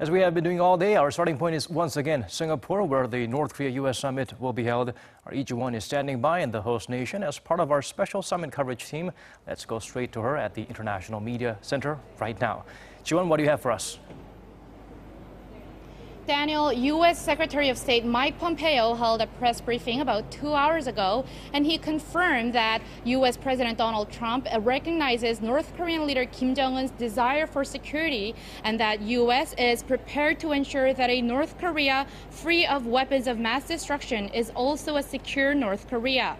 As we have been doing all day, our starting point is once again Singapore, where the North Korea-U.S. summit will be held. Our Ji-won is standing by in the host nation as part of our special summit coverage team. Let's go straight to her at the International Media Center right now. Ji-won, what do you have for us? Daniel, U.S. Secretary of State Mike Pompeo held a press briefing about 2 hours ago, and he confirmed that U.S. President Donald Trump recognizes North Korean leader Kim Jong-un's desire for security and that U.S. is prepared to ensure that a North Korea free of weapons of mass destruction is also a secure North Korea.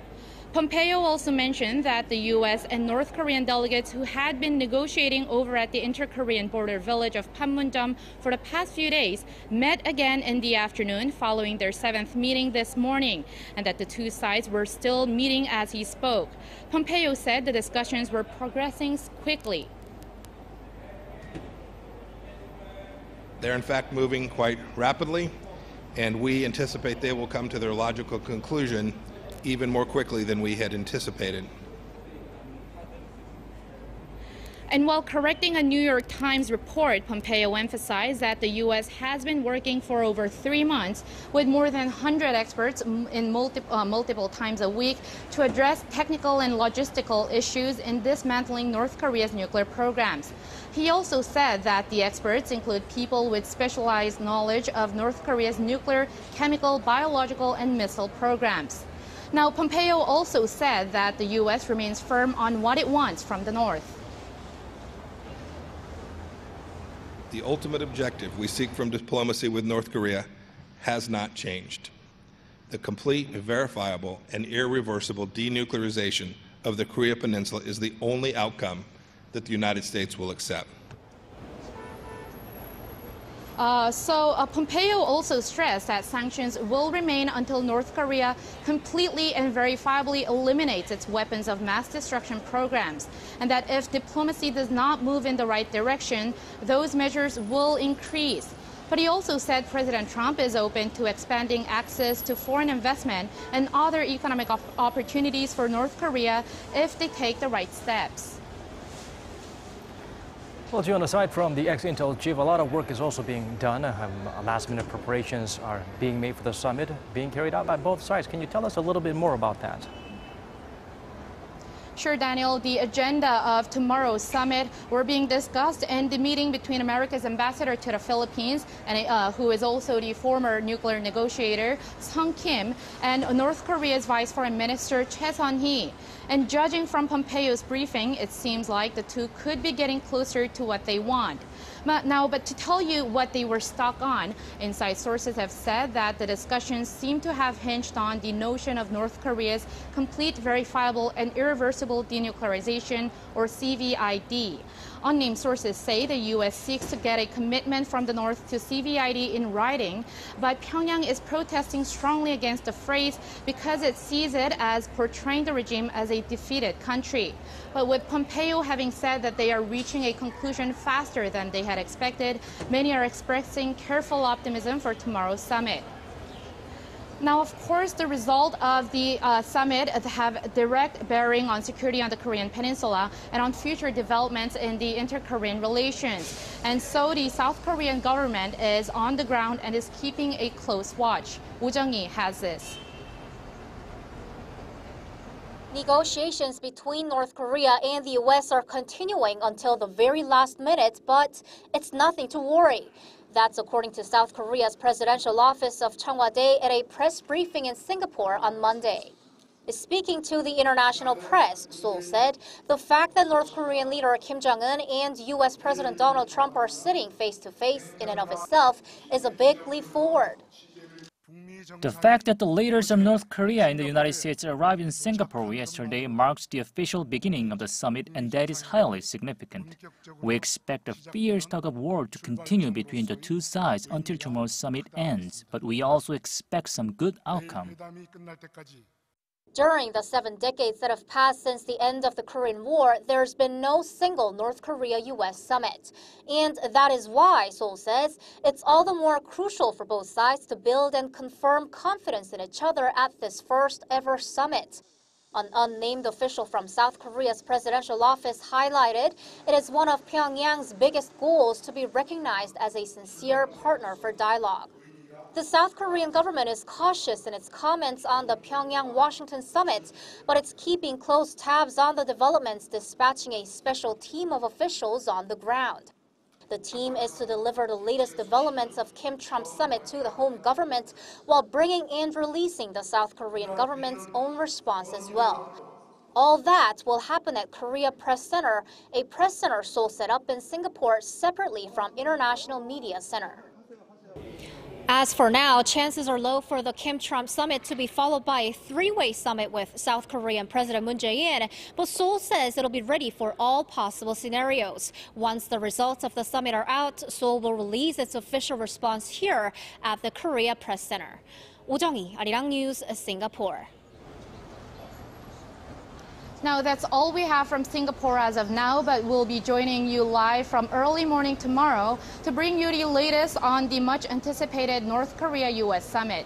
Pompeo also mentioned that the U.S. and North Korean delegates who had been negotiating over at the inter-Korean border village of Panmunjom for the past few days met again in the afternoon following their 7th meeting this morning, and that the two sides were still meeting as he spoke. Pompeo said the discussions were progressing quickly. They're in fact moving quite rapidly, and we anticipate they will come to their logical conclusion even more quickly than we had anticipated. And while correcting a New York Times report, Pompeo emphasized that the U.S. has been working for over 3 months with more than 100 experts in multiple times a week to address technical and logistical issues in dismantling North Korea's nuclear programs. He also said that the experts include people with specialized knowledge of North Korea's nuclear, chemical, biological, and missile programs. Now, Pompeo also said that the U.S. remains firm on what it wants from the North. The ultimate objective we seek from diplomacy with North Korea has not changed. The complete, verifiable, and irreversible denuclearization of the Korea Peninsula is the only outcome that the United States will accept. Pompeo also stressed that sanctions will remain until North Korea completely and verifiably eliminates its weapons of mass destruction programs, and that if diplomacy does not move in the right direction, those measures will increase. But he also said President Trump is open to expanding access to foreign investment and other economic opportunities for North Korea if they take the right steps. Well, Jiwon, aside from the ex-Intel chief, a lot of work is also being done. Last-minute preparations are being made for the summit, being carried out by both sides. Can you tell us a little bit more about that? Sure, Daniel. The agenda of tomorrow's summit were being discussed in the meeting between America's ambassador to the Philippines, and who is also the former nuclear negotiator, Sung Kim, and North Korea's Vice Foreign Minister, Choi Sun-hee. And judging from Pompeo's briefing, it seems like the two could be getting closer to what they want. But to tell you what they were stuck on, inside sources have said that the discussions seem to have hinged on the notion of North Korea's complete, verifiable, and irreversible denuclearization, or CVID. Unnamed sources say the U.S. seeks to get a commitment from the North to CVID in writing, but Pyongyang is protesting strongly against the phrase because it sees it as portraying the regime as a defeated country. But with Pompeo having said that they are reaching a conclusion faster than they had expected, many are expressing careful optimism for tomorrow's summit. Now, of course, the result of the summit have direct bearing on security on the Korean Peninsula and on future developments in the inter-Korean relations. And so the South Korean government is on the ground and is keeping a close watch. Woo Jung-hee has this. Negotiations between North Korea and the U.S. are continuing until the very last minute, but it's nothing to worry. That's according to South Korea's presidential office of Cheongwade at a press briefing in Singapore on Monday. Speaking to the international press, Seoul said the fact that North Korean leader Kim Jong-un and U.S. President Donald Trump are sitting face-to-face in and of itself is a big leap forward. The fact that the leaders of North Korea and the United States arrived in Singapore yesterday marks the official beginning of the summit, and that is highly significant. We expect a fierce tug-of-war to continue between the two sides until tomorrow's summit ends, but we also expect some good outcome. During the 7 decades that have passed since the end of the Korean War, there's been no single North Korea-U.S. summit. And that is why, Seoul says, it's all the more crucial for both sides to build and confirm confidence in each other at this first ever summit. An unnamed official from South Korea's presidential office highlighted it is one of Pyongyang's biggest goals to be recognized as a sincere partner for dialogue. The South Korean government is cautious in its comments on the Pyongyang-Washington summit, but it's keeping close tabs on the developments, dispatching a special team of officials on the ground. The team is to deliver the latest developments of Kim-Trump summit to the home government while bringing and releasing the South Korean government's own response as well. All that will happen at Korea Press Center, a press center Seoul set up in Singapore separately from International Media Center. As for now, chances are low for the Kim-Trump summit to be followed by a three-way summit with South Korean President Moon Jae-in, but Seoul says it'll be ready for all possible scenarios. Once the results of the summit are out, Seoul will release its official response here at the Korea Press Center. Oh Jung-hee, Arirang News, Singapore. Now, that's all we have from Singapore as of now, but we'll be joining you live from early morning tomorrow to bring you the latest on the much anticipated North Korea-U.S. summit.